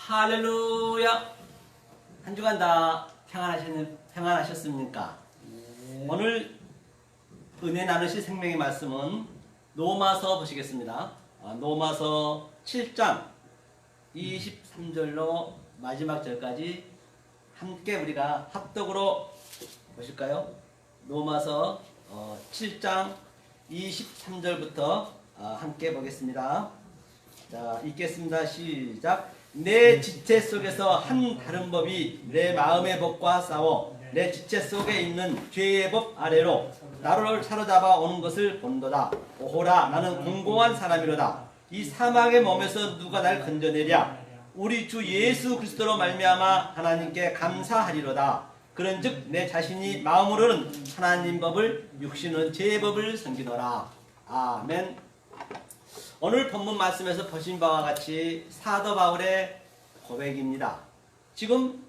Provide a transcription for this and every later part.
할렐루야. 한 주간 다 평안하셨습니까? 오늘 은혜 나누실 생명의 말씀은 로마서 보시겠습니다. 로마서 7장 23절로 마지막 절까지 함께 우리가 합독으로 보실까요? 로마서 7장 23절부터 함께 보겠습니다. 자, 읽겠습니다. 시작. 내 지체 속에서 한 다른 법이 내 마음의 법과 싸워 내 지체 속에 있는 죄의 법 아래로 나를 사로잡아 오는 것을 본도다. 오호라, 나는 공고한 사람이로다. 이 사망의 몸에서 누가 날 건져내랴. 우리 주 예수 그리스도로 말미암아 하나님께 감사하리로다. 그런즉 내 자신이 마음으로는 하나님 법을, 육신은 죄의 법을 섬기노라. 아멘. 오늘 본문 말씀에서 보신 바와 같이 사도 바울의 고백입니다. 지금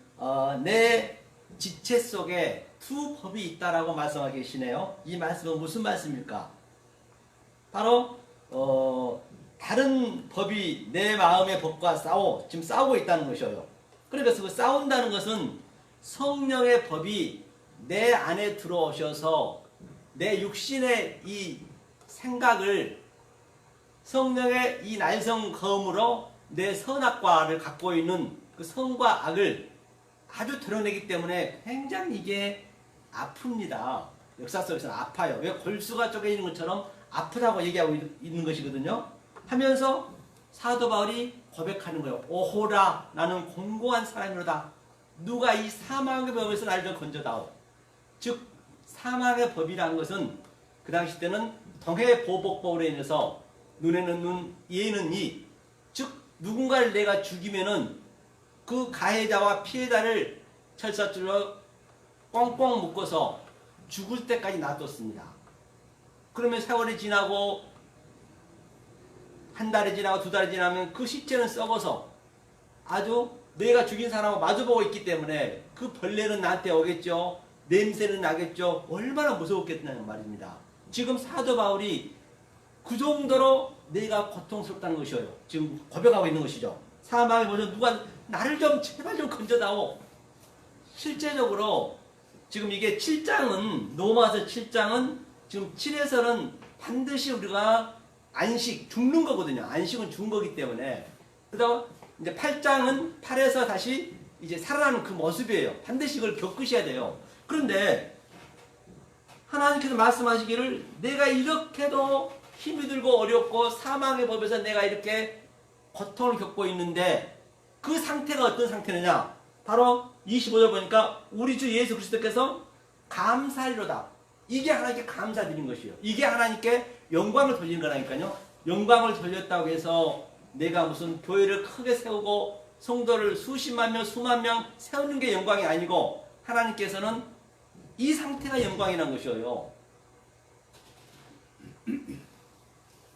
내 지체 속에 두 법이 있다라고 말씀하고 계시네요. 이 말씀은 무슨 말씀입니까? 바로 다른 법이 내 마음의 법과 지금 싸우고 있다는 것이에요. 그러니까 그 싸운다는 것은 성령의 법이 내 안에 들어오셔서 내 육신의 이 생각을 성령의 이 날성 검으로 내 선악과를 갖고 있는 그 선과 악을 아주 드러내기 때문에 굉장히 이게 아픕니다. 역사 속에서는 아파요. 왜 골수가 쪼개지는 것처럼 아프다고 얘기하고 있는 것이거든요. 하면서 사도 바울이 고백하는 거예요. 오호라, 나는 공고한 사람이로다. 누가 이 사망의 법에서 나를 좀 건져다오. 즉 사망의 법이라는 것은 그 당시 때는 동해보복법으로 인해서 눈에는 눈, 이에는 이. 즉 누군가를 내가 죽이면은 그 가해자와 피해자를 철사줄로 꽁꽁 묶어서 죽을 때까지 놔뒀습니다. 그러면 세월이 지나고 한 달이 지나고 두 달이 지나면 그 시체는 썩어서 아주 내가 죽인 사람하고 마주보고 있기 때문에 그 벌레는 나한테 오겠죠. 냄새는 나겠죠. 얼마나 무서웠겠다는 말입니다. 지금 사도 바울이 그 정도로 내가 고통스럽다는 것이에요. 지금 고백하고 있는 것이죠. 사망의 법에서 누가 나를 좀 제발 좀 건져다오. 실제적으로 지금 이게 7장은 로마서 7장은 지금 7에서는 반드시 우리가 안식 죽는 거거든요. 안식은 죽은 거기 때문에. 그래서 이제 8장은 8에서 다시 이제 살아나는 그 모습이에요. 반드시 이걸 겪으셔야 돼요. 그런데 하나님께서 말씀하시기를 내가 이렇게도 힘이 들고 어렵고 사망의 법에서 내가 이렇게 고통을 겪고 있는데 그 상태가 어떤 상태느냐? 바로 25절 보니까 우리 주 예수 그리스도께서 감사하리로다. 이게 하나님께 감사드린 것이에요. 이게 하나님께 영광을 돌리는 거라니까요. 영광을 돌렸다고 해서 내가 무슨 교회를 크게 세우고 성도를 수십만 명, 수만 명 세우는 게 영광이 아니고 하나님께서는 이 상태가 영광이라는 것이에요.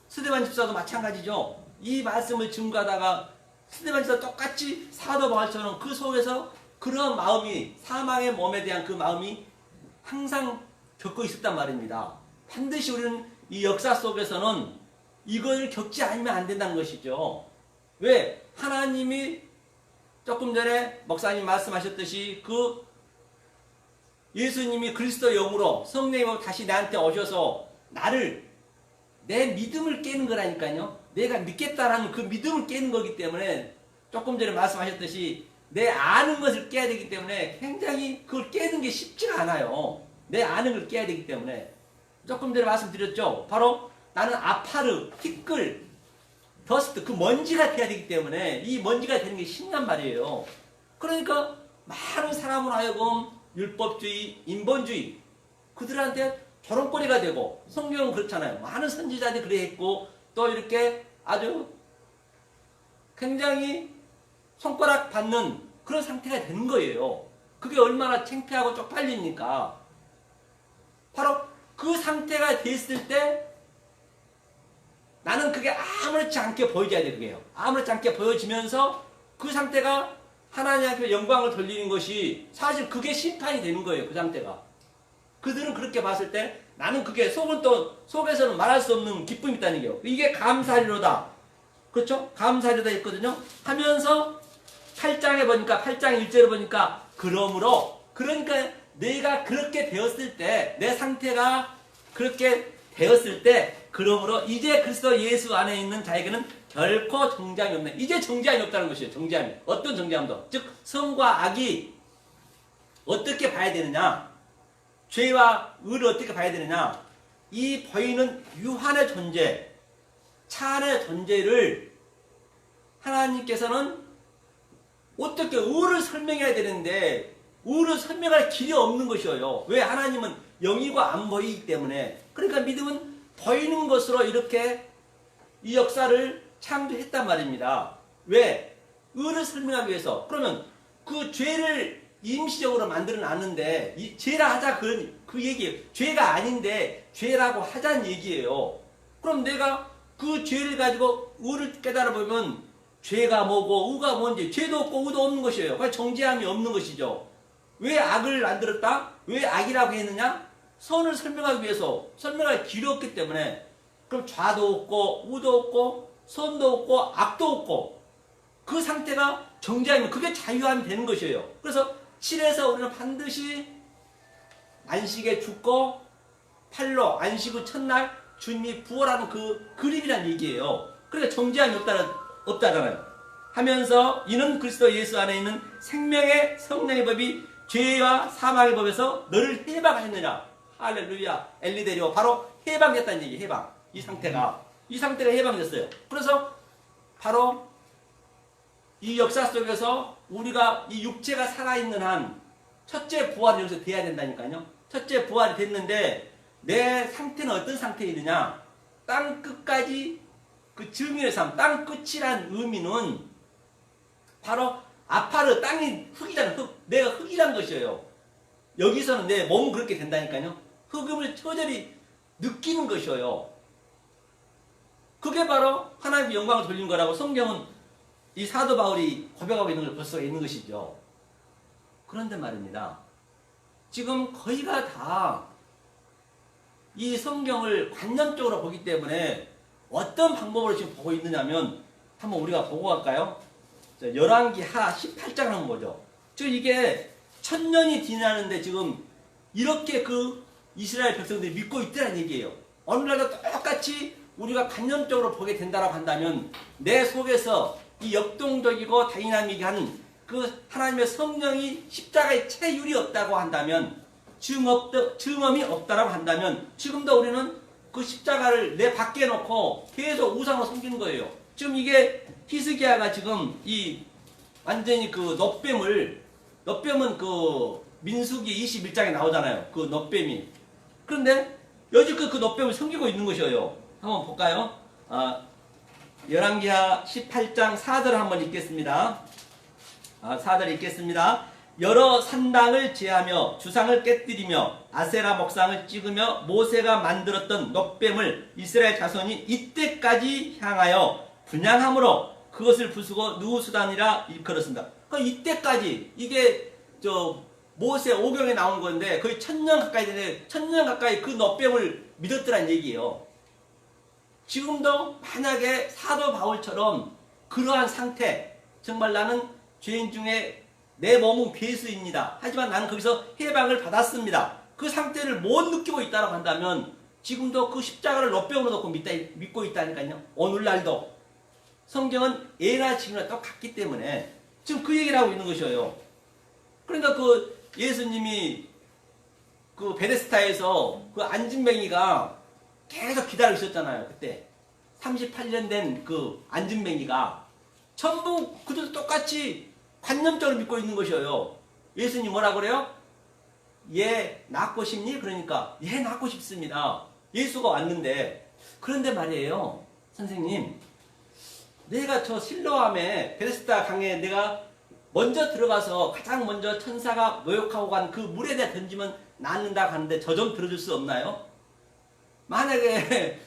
스데반 집사도 마찬가지죠. 이 말씀을 증거하다가 스데반 집사 똑같이 사도 바울처럼 그 속에서 그런 마음이 사망의 몸에 대한 그 마음이 항상 겪고 있었단 말입니다. 반드시 우리는 이 역사 속에서는 이걸 겪지 않으면 안 된다는 것이죠. 왜? 하나님이 조금 전에 목사님 말씀하셨듯이 그 예수님이 그리스도 영으로 성령으로 다시 나한테 오셔서 나를 내 믿음을 깨는 거라니까요. 내가 믿겠다라는 그 믿음을 깨는 거기 때문에 조금 전에 말씀하셨듯이 내 아는 것을 깨야 되기 때문에 굉장히 그걸 깨는 게 쉽지가 않아요. 내 아는 걸 깨야 되기 때문에 조금 전에 말씀드렸죠. 바로 나는 아파르, 티끌, 더스트 그 먼지가 돼야 되기 때문에 이 먼지가 되는 게 쉽단 말이에요. 그러니까 많은 사람으로 하여금 율법주의, 인본주의 그들한테 조롱거리가 되고 성경은 그렇잖아요. 많은 선지자들이 그래 했고 또 이렇게 아주 굉장히 손가락 받는 그런 상태가 되는 거예요. 그게 얼마나 창피하고 쪽팔립니까? 바로 그 상태가 됐을 때 나는 그게 아무렇지 않게 보여져야 돼. 그게요. 아무렇지 않게 보여지면서 그 상태가 하나님 앞에 영광을 돌리는 것이 사실 그게 심판이 되는 거예요. 그 상태가. 그들은 그렇게 봤을 때 나는 그게 속에서는 말할 수 없는 기쁨이 있다는 얘기예요. 이게 감사하리로다. 그렇죠? 감사하리로다 있거든요. 하면서 8장에 보니까 8장 1절에 보니까 그러므로 그러니까 내가 그렇게 되었을 때 내 상태가 그렇게 되었을 때 그러므로 이제 그리스도 예수 안에 있는 자에게는 결코 정죄함이 없네. 이제 정죄함이 없다는 것이에요. 정죄함이. 어떤 정죄함도. 즉 선과 악이 어떻게 봐야 되느냐. 죄와 의를 어떻게 봐야 되느냐. 이 보이는 유한의 존재, 차안의 존재를 하나님께서는 어떻게 의를 설명해야 되는데 의를 설명할 길이 없는 것이에요. 왜? 하나님은 영이고 안 보이기 때문에. 그러니까 믿음은 보이는 것으로 이렇게 이 역사를 창조했단 말입니다. 왜? 의를 설명하기 위해서. 그러면 그 죄를 임시적으로 만들어 놨는데 이 죄라 하자 그 얘기예요. 죄가 아닌데 죄라고 하자는 얘기예요. 그럼 내가 그 죄를 가지고 의를 깨달아 보면 죄가 뭐고 의가 뭔지 죄도 없고 의도 없는 것이에요. 그러니까 정죄함이 없는 것이죠. 왜 악을 만들었다? 왜 악이라고 했느냐? 선을 설명하기 위해서. 설명할 길이 없기 때문에. 그럼 좌도 없고 우도 없고 선도 없고 악도 없고 그 상태가 정죄하면 그게 자유함이 되는 것이에요. 그래서 7에서 우리는 반드시 안식에 죽고 8로 안식 후 첫날 주님이 부활하는 그 그림이란 얘기예요. 그러니까 정죄함이 없다잖아요. 하면서 이는 그리스도 예수 안에 있는 생명의 성령의 법이 죄와 사망의 법에서 너를 해방하였느냐. 할렐루야. 엘리데리오. 바로 해방됐다는 얘기. 해방. 이 상태가 해방됐어요. 그래서 바로 이 역사 속에서 우리가 이 육체가 살아있는 한 첫째 부활이 여기서 돼야 된다니까요. 첫째 부활이 됐는데 내 상태는 어떤 상태이느냐. 땅 끝까지 그 증인의 삶, 땅 끝이란 의미는 바로 아파르, 땅이 흙이잖아요. 흙. 내가 흙이란 것이에요. 여기서는 내 몸은 그렇게 된다니까요. 흙음을 처절히 느끼는 것이에요. 그게 바로 하나님의 영광을 돌린 거라고 성경은 이 사도 바울이 고백하고 있는 걸 볼 수가 있는 것이죠. 그런데 말입니다. 지금 거의가 다 이 성경을 관념적으로 보기 때문에 어떤 방법으로 지금 보고 있느냐면 한번 우리가 보고 갈까요? 열왕기 하 18장 한번 보죠. 지금 이게 1000년이 지나는데 지금 이렇게 그 이스라엘 백성들이 믿고 있다는 얘기예요. 오늘날도 똑같이 우리가 관념적으로 보게 된다고 한다면 내 속에서 이 역동적이고 다이나믹한 그 하나님의 성령이 십자가의 체율이 없다고 한다면 증언이 없다고 한다면 지금도 우리는 그 십자가를 내 밖에 놓고 계속 우상을 섬기는 거예요. 지금 이게 히스기야가 지금 이 완전히 그 놋뱀은 그 민수기 21장에 나오잖아요. 그 놋뱀이. 그런데 여지껏 그 놋뱀을 섬기고 있는 것이에요. 한번 볼까요? 열왕기하 18장 4절을 한번 읽겠습니다. 4절 읽겠습니다. 여러 산당을 제하며 주상을 깨뜨리며 아세라 목상을 찍으며 모세가 만들었던 놋뱀을 이스라엘 자손이 이때까지 향하여 분향함으로 그것을 부수고 누수단이라 일컬었습니다. 이때까지 이게 모세 오경에 나온 건데 거의 1000년 가까이 되네. 1000년 가까이 그 놋뱀을 믿었더란 얘기예요. 지금도 만약에 사도 바울처럼 그러한 상태, 정말 나는 죄인 중에 내 몸은 괴수입니다. 하지만 나는 거기서 해방을 받았습니다. 그 상태를 못 느끼고 있다고 한다면 지금도 그 십자가를 놋뱀으로 놓고 믿고 있다니까요. 오늘날도. 성경은 예나 지금이나 똑같기 때문에 지금 그 얘기를 하고 있는 것이에요. 그러니까 그 예수님이 그 베데스다에서 그 안진뱅이가 계속 기다리고 있었잖아요. 그때 38년 된 그 안진뱅이가 전부 그들도 똑같이 관념적으로 믿고 있는 것이에요. 예수님 뭐라 그래요? 얘 낳고 싶니? 그러니까 얘 낳고 싶습니다. 예수가 왔는데 그런데 말이에요. 선생님 내가 저 실로암에 베데스다 강에 내가 먼저 들어가서 가장 먼저 천사가 모욕하고 간 그 물에 대해 던지면 낫는다 하는데 저 좀 들어줄 수 없나요? 만약에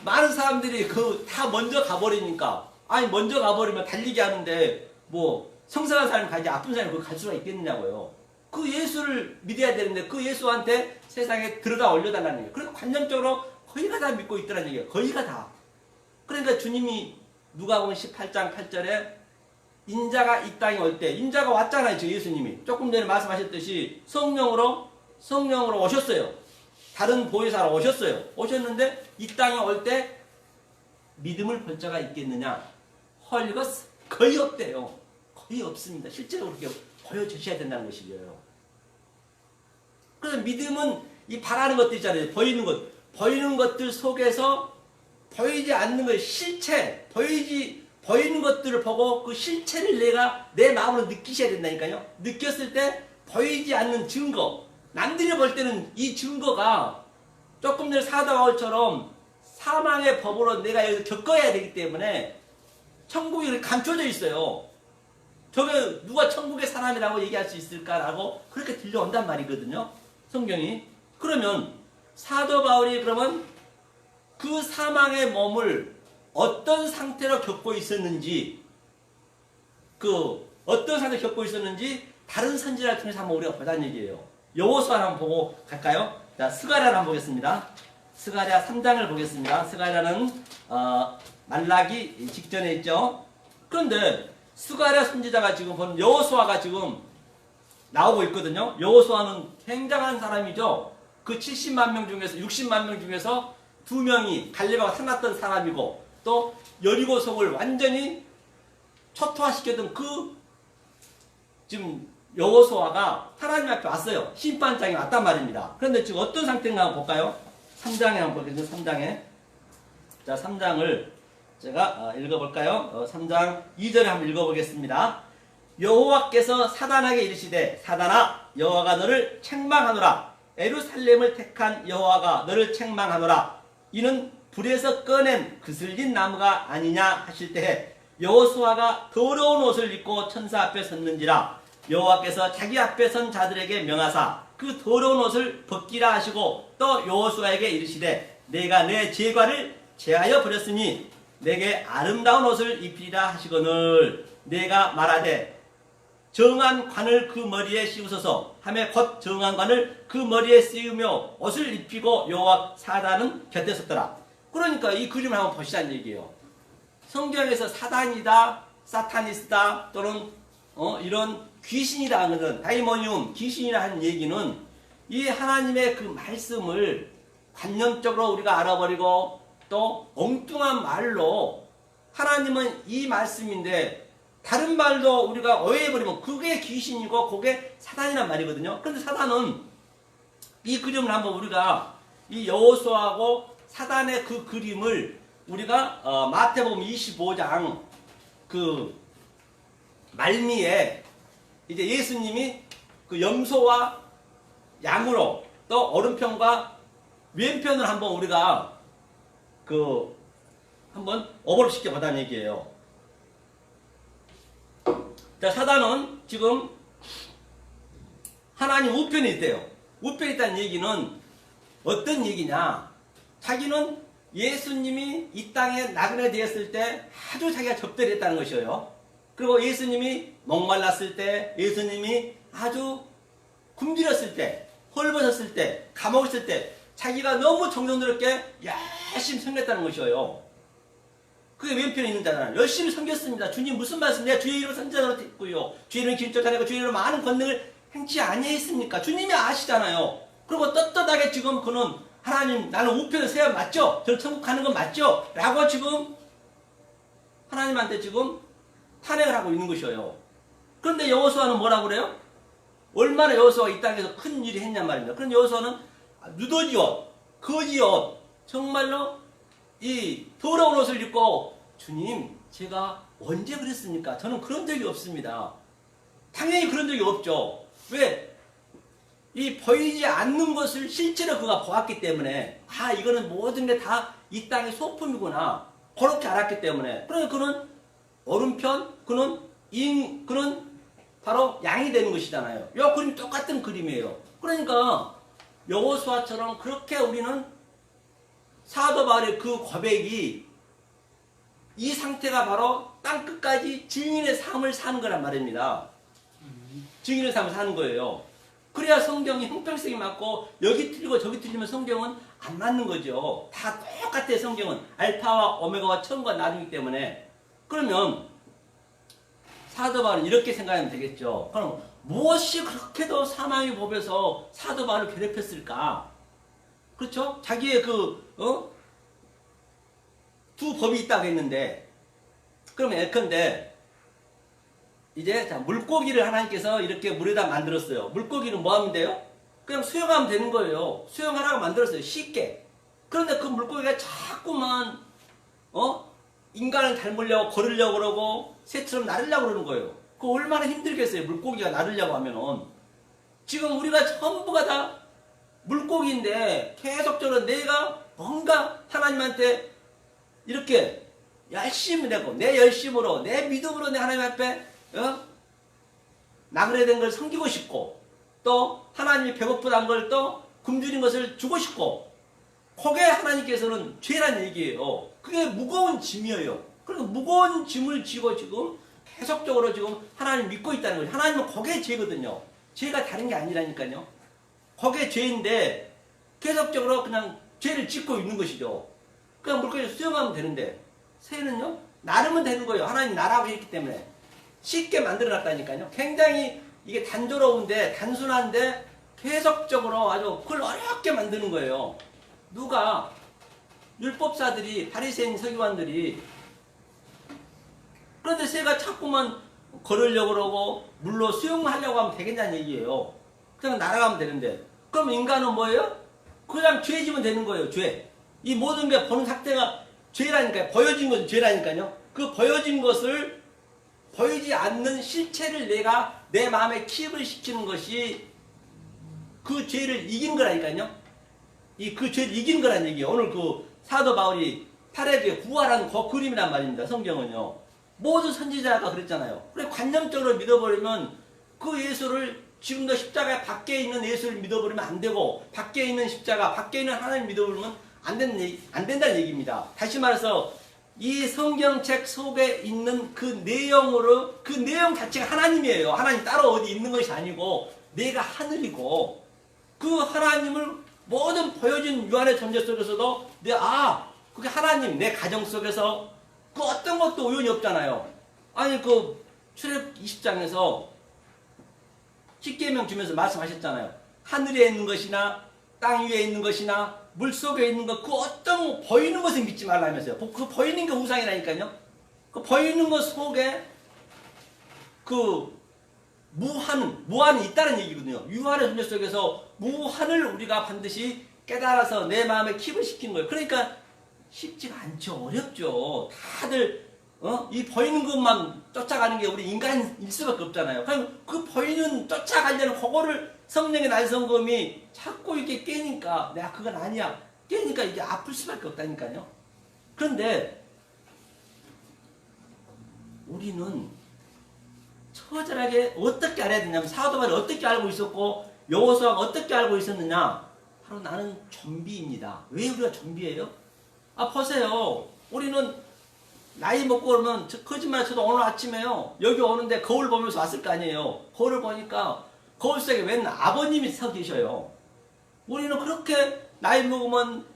많은 사람들이 다 먼저 가버리니까 먼저 가버리면 달리기 하는데 뭐 성성한 사람이 가지 아픈 사람이 거기 갈 수가 있겠느냐고요. 그 예수를 믿어야 되는데 그 예수한테 세상에 들어가 올려달라는 얘기예요. 그러니까 관념적으로 거의가 다 믿고 있더라는 얘기예요. 거의가 다. 그러니까 주님이 누가복음 18장 8절에 인자가 이 땅에 올 때, 인자가 왔잖아요. 저 예수님이. 조금 전에 말씀하셨듯이 성령으로 오셨어요. 다른 보혜사로 오셨어요. 오셨는데 이 땅에 올 때 믿음을 볼 자가 있겠느냐? 이거 거의 없대요. 거의 없습니다. 실제로 그렇게 보여주셔야 된다는 것이에요. 그래서 믿음은 이 바라는 것들 있잖아요. 보이는 것들 속에서 보이지 않는 것, 실체, 보이는 것들을 보고 그 실체를 내가 내 마음으로 느끼셔야 된다니까요. 느꼈을 때 보이지 않는 증거, 남들이 볼 때는 이 증거가 조금 전에 사도 바울처럼 사망의 법으로 내가 여기서 겪어야 되기 때문에 천국이 이렇게 감춰져 있어요. 저게 누가 천국의 사람이라고 얘기할 수 있을까라고 그렇게 들려온단 말이거든요. 성경이. 그러면 사도 바울이 그러면 그 사망의 몸을 어떤 상태로 겪고 있었는지, 다른 선지자를 통해서 한번 우리가 보자는 얘기예요. 여호수아를 한번 보고 갈까요? 자, 스가랴를 한번 보겠습니다. 스가랴 3장을 보겠습니다. 스가랴는 말라기 직전에 있죠. 그런데 스가랴 선지자가 지금 본 여호수아가 지금 나오고 있거든요. 여호수아는 굉장한 사람이죠. 그 70만 명 중에서 60만 명 중에서 2명이 갈렙하고 살았던 사람이고, 또 여리고성을 완전히 초토화시켰던 그 지금 여호수아가 하나님 앞에 왔어요. 심판장에 왔단 말입니다. 그런데 지금 어떤 상태인가 한번 볼까요? 3장에 한번 보겠습니다. 3장에. 자, 3장을 제가 읽어볼까요? 3장 2절에 한번 읽어보겠습니다. 여호와께서 사단에게 이르시되, 사단아, 여호와가 너를 책망하노라. 예루살렘을 택한 여호와가 너를 책망하노라. 이는 불에서 꺼낸 그슬린 나무가 아니냐 하실 때에 여호수아가 더러운 옷을 입고 천사 앞에 섰는지라. 여호와께서 자기 앞에 선 자들에게 명하사 그 더러운 옷을 벗기라 하시고, 또 여호수아에게 이르시되, 내가 내 죄과를 제하여 버렸으니 내게 아름다운 옷을 입히리라 하시거늘, 내가 말하되 정한 관을 그 머리에 씌우소서 하매 곧 정한 관을 그 머리에 씌우며 옷을 입히고 여호와 사단은 곁에 섰더라. 그러니까 이 그림을 한번 보시자는 얘기예요. 성경에서 사단이다, 사타니스다, 또는 이런 귀신이다 하는, 다이모니움, 귀신이라 하는 얘기는 이 하나님의 그 말씀을 관념적으로 우리가 알아버리고, 또 엉뚱한 말로 하나님은 이 말씀인데 다른 말도 우리가 오해해버리면 그게 귀신이고 그게 사단이란 말이거든요. 그런데 사단은 이 그림을 한번 우리가 이 여호수아하고 사단의 그 그림을 우리가 마태복음 25장 그 말미에 이제 예수님이 그 염소와 양으로, 또 오른편과 왼편을 한번 우리가 한번 오버랩시켜 보자는 얘기예요. 자, 사단은 지금 하나님 우편에 있대요. 우편에 있다는 얘기는 어떤 얘기냐? 자기는 예수님이 이 땅에 나그네 되었을 때 아주 자기가 적대했다는 것이에요. 그리고 예수님이 목말랐을 때, 예수님이 아주 굶주렸을 때, 헐벗었을 때, 감옥에 있을 때 자기가 너무 정성스럽게 열심히 섬겼다는 것이에요. 그게 왼편에 있는 자잖아요. 열심히 섬겼습니다. 주님 무슨 말씀? 내가 주의 이름으로 선지자로 했고요. 주의 이름을 기름 쫓아내고 주의 이름으로 많은 권능을 행치 아니했습니까? 주님이 아시잖아요. 그리고 떳떳하게 지금 그는 하나님, 나는 우편을 세야 맞죠? 저는 천국 가는 건 맞죠? 라고 지금 하나님한테 지금 탄핵을 하고 있는 것이에요. 그런데 여호수아는 뭐라고 그래요? 얼마나 여호수아가 이 땅에서 큰 일이 했냔 말입니다. 그런 여호수아는 누더지 옷, 거지 옷, 정말로 이 더러운 옷을 입고, 주님, 제가 언제 그랬습니까? 저는 그런 적이 없습니다. 당연히 그런 적이 없죠. 왜? 이 보이지 않는 것을 실제로 그가 보았기 때문에, 이거는 모든 게 다 이 땅의 소품이구나, 그렇게 알았기 때문에. 그러니까 그는 오른편, 그는 바로 양이 되는 것이잖아요. 이 그림이 똑같은 그림이에요. 그러니까 여호수아처럼 그렇게 우리는 사도 바울의 그 고백이, 이 상태가 바로 땅 끝까지 증인의 삶을 사는 거란 말입니다. 증인의 삶을 사는 거예요. 그래야 성경이 형평성이 맞고, 여기 틀리고 저기 틀리면 성경은 안 맞는 거죠. 다 똑같아요. 성경은 알파와 오메가와 처음과 나중이기 때문에. 그러면 사도 바울은 이렇게 생각하면 되겠죠. 그럼 무엇이 그렇게도 사망의 법에서 사도 바울을 괴롭혔을까? 그렇죠? 자기의 두 법이 있다고 했는데, 그럼 예컨대 이제 자, 물고기를 하나님께서 이렇게 물에다 만들었어요. 물고기는 뭐 하면 돼요? 그냥 수영하면 되는 거예요. 수영하라고 만들었어요. 쉽게. 그런데 그 물고기가 자꾸만 인간을 닮으려고 걸으려고 그러고 새처럼 나르려고 그러는 거예요. 그거 얼마나 힘들겠어요. 물고기가 나르려고 하면은. 지금 우리가 전부가 다 물고기인데 계속적으로 내가 뭔가 하나님한테 이렇게 열심히 내고 내 열심으로 내 믿음으로 내 하나님 앞에 나그네 된 걸 섬기고 싶고 또 하나님이 배고프다는 걸 또 굶주린 것을 주고 싶고 그게 하나님께서는 죄란 얘기예요. 그게 무거운 짐이에요. 그리고 무거운 짐을 지고 지금 계속적으로 지금 하나님 믿고 있다는 거죠. 하나님은 그게 죄거든요. 죄가 다른 게 아니라니까요. 그게 죄인데 계속적으로 그냥 죄를 짓고 있는 것이죠. 그냥 물고기 수영하면 되는데 새는요 나르면 되는 거예요. 하나님 나라고 했기 때문에 쉽게 만들어놨다니까요. 굉장히 이게 단조로운데 단순한데 계속적으로 아주 그걸 어렵게 만드는 거예요. 누가 율법사들이 바리새인 서기관들이 그런데 새가 자꾸만 걸으려고 그러고 물로 수영하려고 하면 되겠냐는 얘기예요. 그냥 날아가면 되는데 그럼 인간은 뭐예요? 그냥 죄지면 되는 거예요. 죄. 이 모든 게 보는 상태가 죄라니까요. 보여진 것은 죄라니까요. 그 보여진 것을 보이지 않는 실체를 내가 내 마음에 키입을 시키는 것이 그 죄를 이긴 거라니까요. 그 죄를 이긴 거란 얘기예요. 오늘 그 사도 바울이 팔에게 구하라는 그 그림이란 말입니다. 성경은요. 모든 선지자가 그랬잖아요. 그래 관념적으로 믿어버리면 그 예수를 지금도 십자가 밖에 있는 예수를 믿어버리면 안 되고 밖에 있는 십자가 밖에 있는 하나님 믿어버리면 안 된다는 얘기입니다. 다시 말해서 이 성경책 속에 있는 그 내용으로 그 내용 자체가 하나님이에요. 하나님 따로 어디 있는 것이 아니고 내가 하늘이고 그 하나님을 모든 보여진 유한의 존재 속에서도 그게 하나님 내 가정 속에서 그 어떤 것도 우연이 없잖아요. 아니 그 출애굽 20장에서 십계명 주면서 말씀하셨잖아요. 하늘에 있는 것이나 땅 위에 있는 것이나 물 속에 있는 것 그 어떤 보이는 것을 믿지 말라면서요. 그 보이는 게 우상이라니까요. 그 보이는 것 속에 그 무한이 있다는 얘기거든요. 유한의 존재 속에서 무한을 우리가 반드시 깨달아서 내 마음에 킵을 시키는 거예요. 그러니까 쉽지가 않죠. 어렵죠. 다들 이 보이는 것만 쫓아가는 게 우리 인간일 수밖에 없잖아요. 그럼 그 보이는 쫓아가려는 그거를 성령의 날성금이 자꾸 이렇게 깨니까 내가 그건 아니야. 깨니까 이게 아플 수밖에 없다니까요. 그런데 우리는 처절하게 어떻게 알아야 되냐면 사도 바울이 어떻게 알고 있었고 여호수아가 어떻게 알고 있었느냐. 바로 나는 좀비입니다. 왜 우리가 좀비예요? 보세요. 우리는 나이 먹고 그러면 거짓말 쳐도 오늘 아침에요. 여기 오는데 거울 보면서 왔을 거 아니에요. 거울을 보니까 거울 속에 웬 아버님이 서 계셔요. 우리는 그렇게 나이 먹으면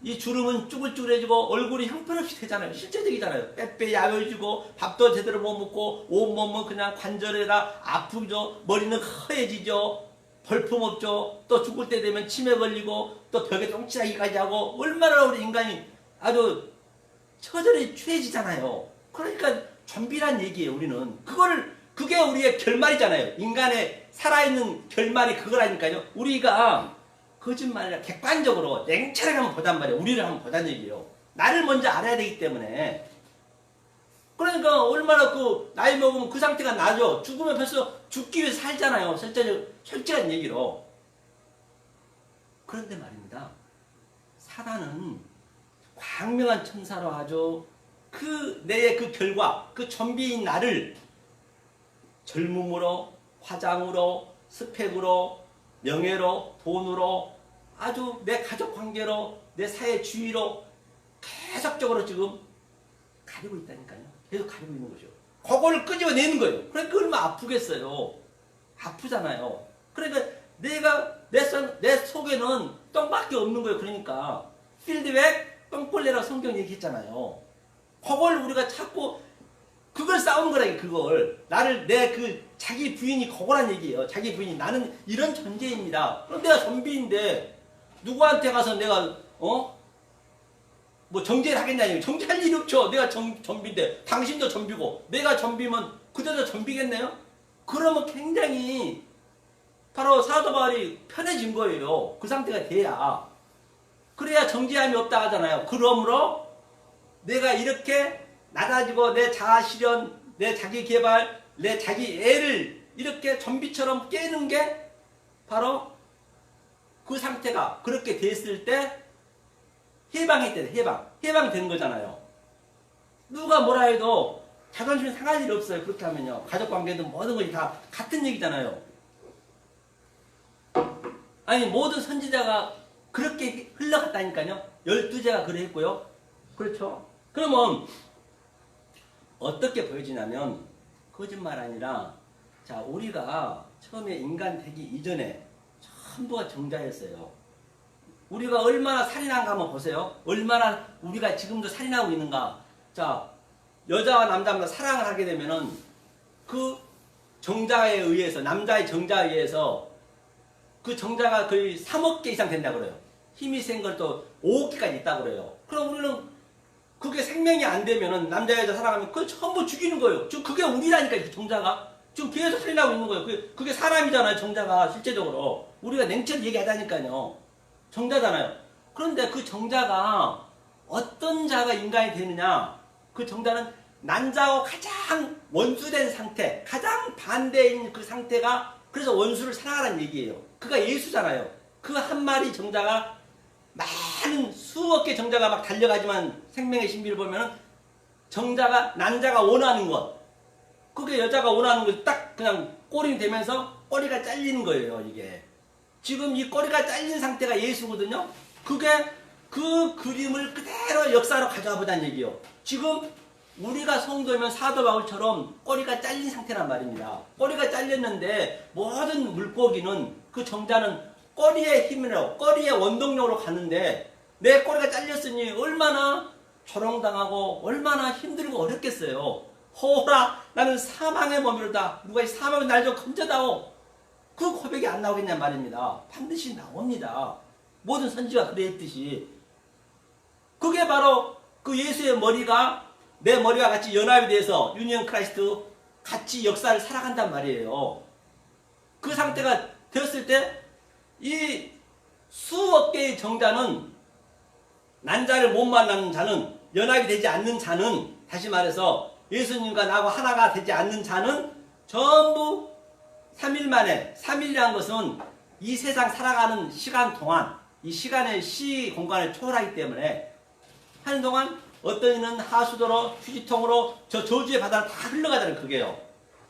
이 주름은 쭈글쭈글해지고 얼굴이 형편없이 되잖아요. 실제적이잖아요. 빼빼 야해지고 밥도 제대로 못 먹고 온몸은 그냥 관절에다 아프죠. 머리는 허해지죠. 벌품 없죠. 또 죽을 때 되면 치매 걸리고 또 벽에 똥치라기까지 하고 얼마나 우리 인간이 아주 처절히 취해지잖아요. 그러니까 좀비란 얘기예요. 우리는 그게 우리의 결말이잖아요. 인간의 살아있는 결말이 그거라니까요. 우리가 거짓말이라 객관적으로 냉철하게 한번 보단 말이에요. 우리를 한번 보단 얘기예요. 나를 먼저 알아야 되기 때문에. 그러니까 얼마나 나이 먹으면 그 상태가 나죠. 죽으면 벌써 죽기 위해 살잖아요. 솔직한 얘기로. 그런데 말입니다. 사단은 광명한 천사로 아주 내의 그 결과, 그 좀비인 나를 젊음으로, 화장으로, 스펙으로, 명예로, 돈으로, 아주 내 가족 관계로, 내 사회 주의로 계속적으로 지금 가리고 있다니까요. 계속 가리고 있는 거죠. 그걸 끄집어내는 거예요. 그러니까 얼마나 아프겠어요. 아프잖아요. 그러니까 내 속에는 똥밖에 없는 거예요. 그러니까 필드백 똥벌레라고 성경 얘기했잖아요. 그걸 우리가 자꾸 그걸 싸우는 거라, 그걸. 나를, 내 자기 부인이 거거란 얘기예요. 자기 부인이. 나는 이런 존재입니다. 그럼 내가 좀비인데, 누구한테 가서 내가, 뭐 정죄를 하겠냐니. 정죄할 일이 없죠. 내가 좀비인데, 당신도 좀비고, 내가 좀비면 그대도 좀비겠네요? 그러면 굉장히, 바로 사도 바울이 편해진 거예요. 그 상태가 돼야. 그래야 정죄함이 없다 하잖아요. 그러므로, 내가 이렇게 낮아지고 내 자아 실현, 내 자기 개발, 내 자기 애를 이렇게 좀비처럼 깨는 게 바로 그 상태가 그렇게 됐을 때 해방했대. 해방된 거잖아요. 누가 뭐라 해도 자존심이 상할 일이 없어요. 그렇게 하면요. 가족관계든 모든 것이 다 같은 얘기잖아요. 아니, 모든 선지자가 그렇게 흘러갔다니까요. 12제가 그래 했고요. 그렇죠. 그러면 어떻게 보여지냐면 거짓말 아니라, 자, 우리가 처음에 인간 되기 이전에 전부가 정자였어요. 우리가 얼마나 살인한가 한번 보세요. 얼마나 우리가 지금도 살인하고 있는가. 자, 여자와 남자가 사랑을 하게 되면은 그 정자에 의해서, 남자의 정자에 의해서 그 정자가 거의 3억 개 이상 된다고 그래요. 힘이 센 걸 또 5억 개까지 있다고 그래요. 그럼 우리는 그게 생명이 안 되면은, 남자 여자 사랑하면 그걸 전부 죽이는 거예요. 지금 그게 우리라니까, 그 정자가. 지금 계속 살인하고 있는 거예요. 그게 사람이잖아요, 정자가. 실제적으로. 우리가 냉철히 얘기하자니까요. 정자잖아요. 그런데 그 정자가 어떤 자가 인간이 되느냐? 그 정자는 난자와 가장 원수된 상태, 가장 반대인 그 상태가, 그래서 원수를 사랑하라는 얘기예요. 그가 예수잖아요. 그 한 마리 정자가 많은 수억 개 정자가 막 달려가지만, 생명의 신비를 보면은 정자가, 난자가 원하는 것, 그게 여자가 원하는 것 딱 그냥 꼬리 되면서 꼬리가 잘리는 거예요. 이게 지금 이 꼬리가 잘린 상태가 예수거든요. 그게 그 그림을 그대로 역사로 가져와 보자는 얘기예요. 지금 우리가 성도면 사도 바울처럼 꼬리가 잘린 상태란 말입니다. 꼬리가 잘렸는데 모든 물고기는, 그 정자는 꼬리의 힘으로, 꼬리의 원동력으로 가는데, 내 꼬리가 잘렸으니 얼마나 조롱당하고 얼마나 힘들고 어렵겠어요. 호라, 나는 사망의 몸이로다. 누가 이 사망을 날 좀 건져다오. 그 고백이 안 나오겠냐 말입니다. 반드시 나옵니다. 모든 선지가 그랬듯이. 그게 바로 그 예수의 머리가 내 머리와 같이 연합이 돼서 유니언 크라이스트 같이 역사를 살아간단 말이에요. 그 상태가 되었을 때 이 수억 개의 정자는, 난자를 못 만나는 자는, 연합이 되지 않는 자는, 다시 말해서 예수님과 나하고 하나가 되지 않는 자는 전부 3일 만에, 3일이라는 것은 이 세상 살아가는 시간 동안, 이 시간의 시 공간을 초월하기 때문에 하는 동안 어떤 이는 하수도로, 휴지통으로 저 저주의 바다를 다 흘러가자는 그게요.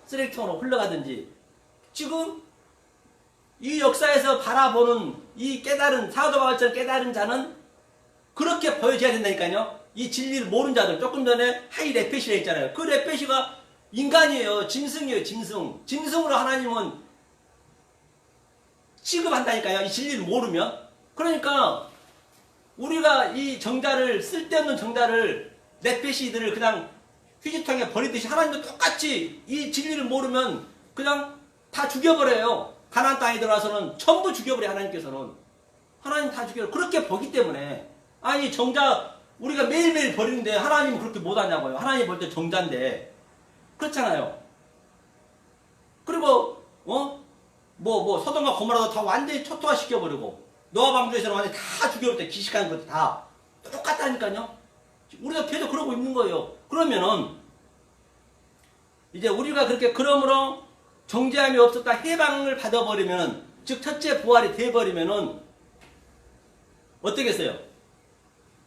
쓰레기통으로 흘러가든지. 지금 이 역사에서 바라보는 이 깨달은, 사도 바울처럼 깨달은 자는 그렇게 보여져야 된다니까요. 이 진리를 모르는 자들, 조금 전에 하이 레페시라 했잖아요. 그 레페시가 인간이에요. 짐승이에요, 짐승. 짐승으로 하나님은 취급한다니까요. 이 진리를 모르면. 그러니까 우리가 이 정자를, 쓸데없는 정자를, 레페시들을 그냥 휴지통에 버리듯이 하나님도 똑같이 이 진리를 모르면 그냥 다 죽여버려요. 가나안 땅에 들어와서는 전부 죽여버려요. 하나님께서는. 하나님 다 죽여요. 그렇게 보기 때문에. 아니, 정자 우리가 매일매일 버리는데 하나님은 그렇게 못하냐고요. 하나님 볼 때 정자인데. 그렇잖아요. 그리고 소돔과 고모라도 다 완전히 초토화 시켜버리고, 노아 방주에서는 완전히 다 죽여버릴 때 기식하는 것도 다 똑같다니까요. 우리가 계속 그러고 있는 거예요. 그러면은 이제 우리가 그렇게, 그러므로 정죄함이 없었다 해방을 받아버리면은, 즉 첫째 부활이 돼버리면은 어떻겠어요?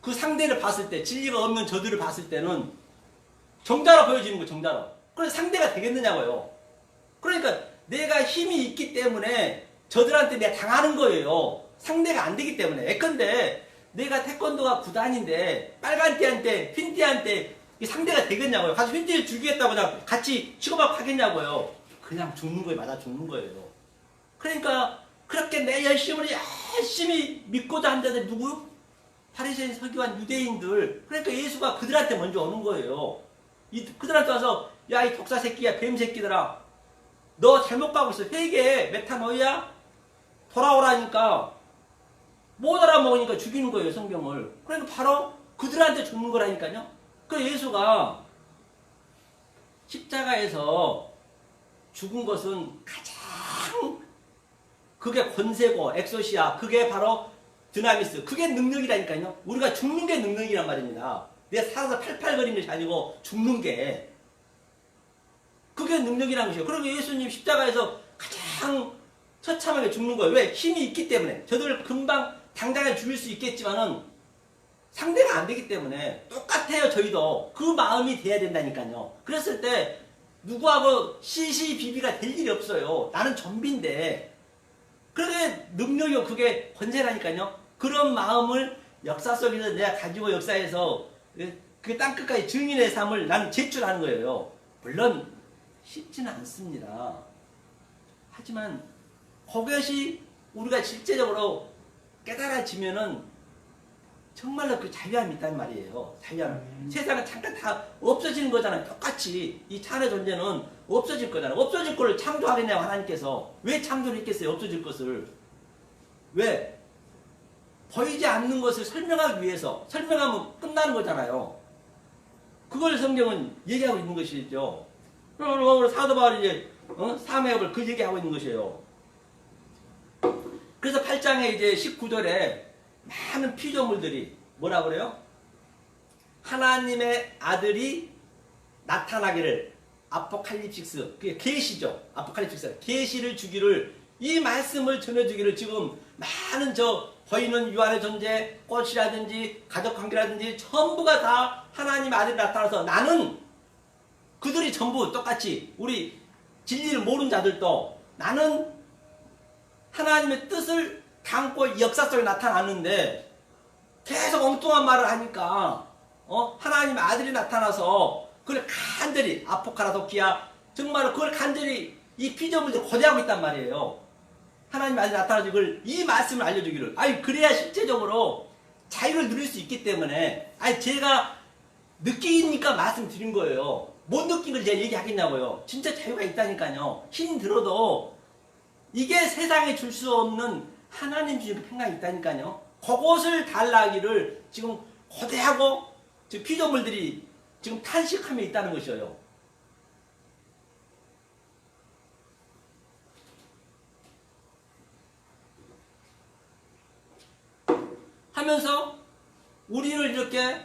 그 상대를 봤을 때, 진리가 없는 저들을 봤을 때는 정자로 보여지는 거예요. 정자로. 그래서 상대가 되겠느냐고요. 그러니까 내가 힘이 있기 때문에 저들한테 내가 당하는 거예요. 상대가 안 되기 때문에. 예컨대 내가 태권도가 9단인데 빨간 띠한테, 흰 띠한테 상대가 되겠냐고요. 가서 흰 띠를 죽이겠다고 그냥 같이 치고받고 하겠냐고요. 그냥 죽는 거예요. 맞아 죽는 거예요. 그러니까 그렇게 내 열심히 믿고자 한 자들 누구? 바리새인, 서기관, 유대인들. 그러니까 예수가 그들한테 먼저 오는 거예요. 그들한테 와서 야, 이 독사 새끼야, 뱀 새끼들아, 너 잘못 가고 있어. 회개해. 메타노이야? 돌아오라니까. 못 알아먹으니까 죽이는 거예요, 성경을. 그러니까 바로 그들한테 죽는 거라니까요. 그래서 예수가 십자가에서 죽은 것은 가장 그게 권세고 엑소시아, 그게 바로 드나미스, 그게 능력이라니까요. 우리가 죽는 게 능력이란 말입니다. 내가 살아서 팔팔거리는 것이 아니고 죽는 게 그게 능력이라는 것이에요. 그리고 예수님 십자가에서 가장 처참하게 죽는 거예요. 왜? 힘이 있기 때문에. 저들 금방 당장에 죽일 수 있겠지만은 상대가 안 되기 때문에 똑같아요. 저희도 그 마음이 돼야 된다니까요. 그랬을 때 누구하고 시시비비가 될 일이 없어요. 나는 좀비인데. 그게 능력이고 그게 권세라니까요. 그런 마음을 역사 속에서 내가 가지고 역사에서 그 땅끝까지 증인의 삶을 나는 제출하는 거예요. 물론 쉽지는 않습니다. 하지만 그것이 우리가 실제적으로 깨달아지면은 정말로 그 자유함이 있단 말이에요. 자유함. 세상은 잠깐 다 없어지는 거잖아요. 똑같이 이 찬의 존재는 없어질 거잖아요. 없어질 거를 창조하겠냐고 하나님께서. 왜 창조를 했겠어요? 없어질 것을. 왜? 보이지 않는 것을 설명하기 위해서. 설명하면 끝나는 거잖아요. 그걸 성경은 얘기하고 있는 것이죠. 그럼 사도 바울이 이제 사매업을 그 얘기하고 있는 것이에요. 그래서 8장에 이제 19절에 많은 피조물들이 뭐라 그래요? 하나님의 아들이 나타나기를, 아포칼립식스, 그게 계시죠. 아포칼립식스, 계시를 주기를, 이 말씀을 전해주기를 지금 많은 저 보이는 유한의 존재, 꽃이라든지 가족관계라든지 전부가 다 하나님의 아들이 나타나서 나는 그들이 전부 똑같이 우리 진리를 모르는 자들도 나는 하나님의 뜻을 담고 역사 속에 나타났는데 계속 엉뚱한 말을 하니까 하나님의 아들이 나타나서 그걸 간절히 아포카라도키아 정말 그걸 간절히 이 피조물들이 고대하고 있단 말이에요. 하나님의 아들이 나타나서 이 말씀을 알려주기를. 아니 그래야 실제적으로 자유를 누릴 수 있기 때문에 아니 제가 느끼니까 말씀드린 거예요. 못 느낀 걸 제가 얘기하겠냐고요. 진짜 자유가 있다니까요. 힘 들어도 이게 세상에 줄 수 없는 하나님 주신 평강이 있다니까요. 그것을 달라기를 지금 고대하고 지금 피조물들이 지금 탄식하며 있다는 것이에요. 하면서 우리를 이렇게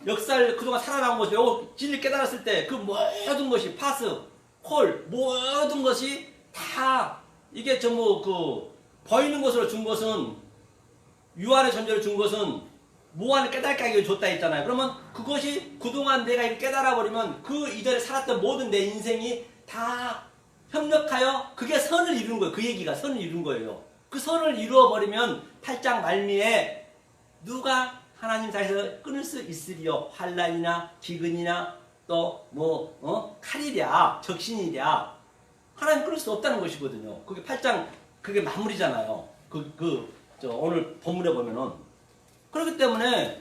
역사를 그동안 살아나온 것이 진리 깨달았을 때 그 모든 것이 파스, 콜 모든 것이 다 이게 전부 그 보이는 것으로 준 것은 유한의 존재를 준 것은 무한을 깨닫게 하기 줬다 했잖아요. 그러면 그것이 그동안 내가 이렇게 깨달아버리면 그 이전에 살았던 모든 내 인생이 다 협력하여 그게 선을 이루는 거예요. 그 얘기가 선을 이루는 거예요. 그 선을 이루어버리면 8장 말미에 누가 하나님 사이에서 끊을 수 있으리요. 환난이나 기근이나 또 칼이랴 적신이랴 하나님 끊을 수 없다는 것이거든요. 그게 8장 그게 마무리잖아요. 오늘 본문에 보면은. 그렇기 때문에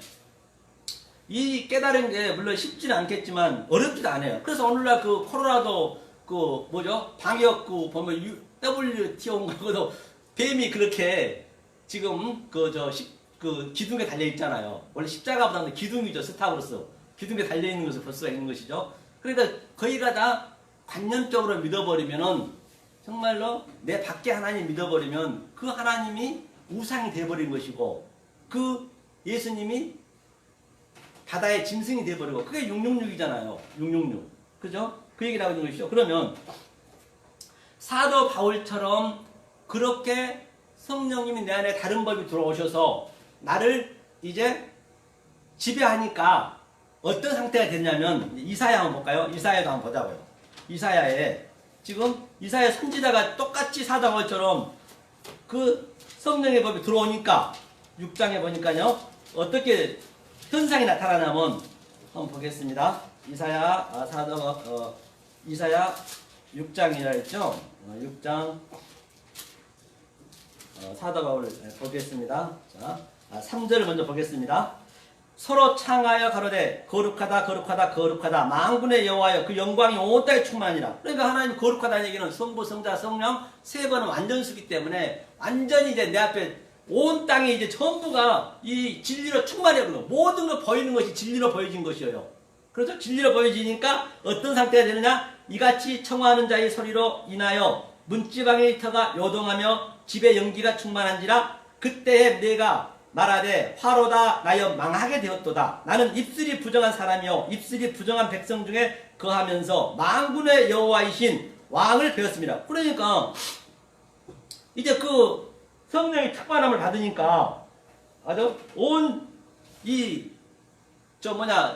이 깨달은 게 물론 쉽지는 않겠지만 어렵지도 않아요. 그래서 오늘날 그 코로나도 그 뭐죠? 방역 보면 WTO인가 그것도 뱀이 그렇게 지금 그 기둥에 달려 있잖아요. 원래 십자가보다는 기둥이죠. 스타브로스. 기둥에 달려 있는 것을 볼 수가 있는 것이죠. 그러니까 거기가 다 관념적으로 믿어버리면은 정말로 내 밖에 하나님 믿어버리면 그 하나님이 우상이 돼버린 것이고 그 예수님이 바다의 짐승이 돼버리고 그게 666이잖아요. 666. 그죠? 그 얘기를 하고 있는 것이죠. 그러면 사도 바울처럼 그렇게 성령님이 내 안에 다른 법이 들어오셔서 나를 이제 지배하니까 어떤 상태가 됐냐면 이사야 한번 볼까요? 이사야도 한번 보자고요. 이사야에 지금 이사야 선지자가 똑같이 사도 바울처럼 그 성령의 법이 들어오니까 6장에 보니까요 어떻게 현상이 나타나냐면 한번 보겠습니다. 이사야 이사야 6장이라 했죠. 6장 사도 바울 보겠습니다. 자, 3절을 먼저 보겠습니다. 서로 창하여 가로되 거룩하다 거룩하다 거룩하다 만군의 여호와여 그 영광이 온 땅에 충만하니라. 그러니까 하나님 거룩하다는 얘기는 성부 성자 성령 세 번은 완전수기 때문에 완전히 이제 내 앞에 온 땅에 이제 전부가 이 진리로 충만해요. 모든 거 보이는 것이 진리로 보여진 것이에요. 그래서 진리로 보여지니까 어떤 상태가 되느냐? 이같이 청하는 자의 소리로 인하여 문지방의 터가 요동하며 집에 연기가 충만한지라 그때에 내가 말하되 화로다 나여 망하게 되었도다. 나는 입술이 부정한 사람이요 입술이 부정한 백성 중에 거하면서 만군의 여호와이신 왕을 배웠습니다. 그러니까 이제 그 성령의 특권함을 받으니까 아주 온 이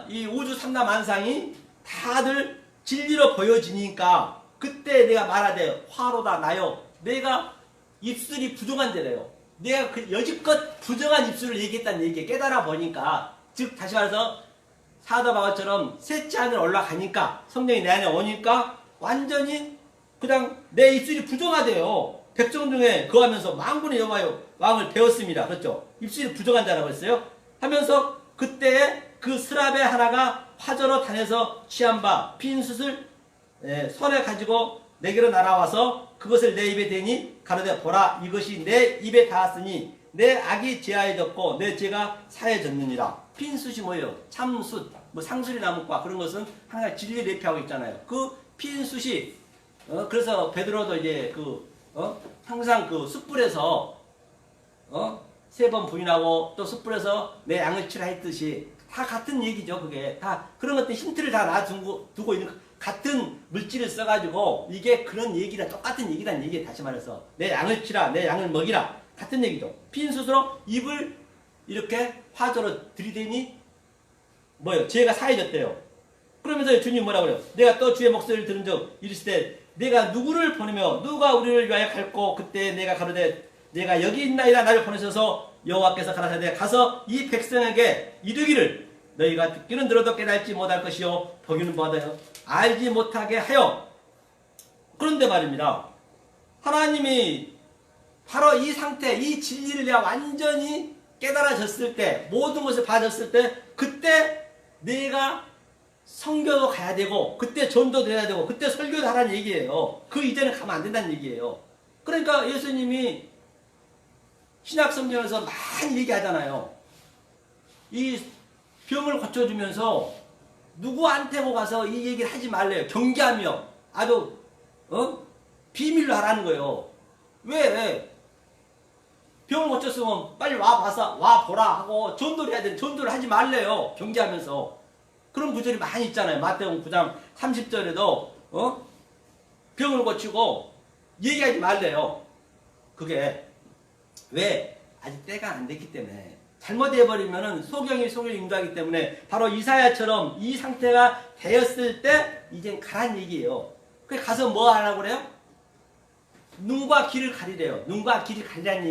이 우주 삼라만상이 다들 진리로 보여지니까 그때 내가 말하되 화로다 나여 내가 입술이 부정한 데래요. 내가 그 여지껏 부정한 입술을 얘기했다는 얘기에 깨달아 보니까 즉 다시 말해서 사도 바울처럼 셋째 하늘 올라가니까 성령이 내 안에 오니까 완전히 그냥 내 입술이 부정하대요. 백성 중에 거하면서 만군의 여호와여 왕을 배웠습니다. 그렇죠? 입술이 부정한 자라고 했어요. 하면서 그때에 그 스랍의 하나가 화저로 다녀서 취한 바 빈 숯을 손에 가지고 내게로 날아와서 그것을 내 입에 대니 가로되 보라 이것이 내 입에 닿았으니 내 악이 제하여졌고 내 죄가 사해졌느니라. 빈 숯이 뭐예요? 참숯, 뭐 상수리 나무과 그런 것은 항상 진리 대표하고 있잖아요. 그 빈 숯이 그래서 베드로도 이제 항상 그 숯불에서 세 번 부인하고 또 숯불에서 내 양을 치라 했듯이 다 같은 얘기죠. 그게 다 그런 것들 힌트를 다 놔두고 있는 같은 물질을 써가지고 이게 그런 얘기라 똑같은 얘기란 얘기에 다시 말해서 내 양을 치라 내 양을 먹이라 같은 얘기죠. 빈 숯으로 입을 이렇게 화조로 들이대니 뭐예요? 죄가 사해졌대요. 그러면서 주님 뭐라고 그래요? 내가 또 주의 목소리를 들은 적 이르시되 내가 누구를 보내며 누가 우리를 위하여 갈고 그때 내가 가로되 내가 여기 있나이다 나를 보내셔서 여호와께서 가라사대 가서 이 백성에게 이르기를 너희가 듣기는 들어도 깨닫지 못할 것이요 보기는 보아도 알지 못하게 하여. 그런데 말입니다. 하나님이 바로 이 상태 이 진리를 내가 완전히 깨달아졌을 때 모든 것을 봐졌을 때 그때 내가 성교도 가야 되고 그때 전도도 해야 되고 그때 설교도 하라는 얘기예요. 그 이전에 가면 안 된다는 얘기예요. 그러니까 예수님이 신약성경에서 많이 얘기하잖아요. 이 병을 고쳐주면서 누구한테고 가서 이 얘기를 하지 말래요. 경계하며 아주 비밀로 하라는 거예요. 왜? 병을 고쳤으면 빨리 와 보라 하고 전도를 해야 되는데 전도를 하지 말래요. 경계하면서. 그런 구절이 많이 있잖아요. 마태복음 9장 30절에도 병을 고치고 얘기하지 말래요. 그게 왜? 아직 때가 안 됐기 때문에. 잘못해버리면은 소경이 인도하기 때문에 바로 이사야처럼 이 상태가 되었을 때 이젠 가란 얘기예요. 그래 가서 뭐 하라고 그래요? 눈과 귀를 가리래요. 눈과 귀를 가리라는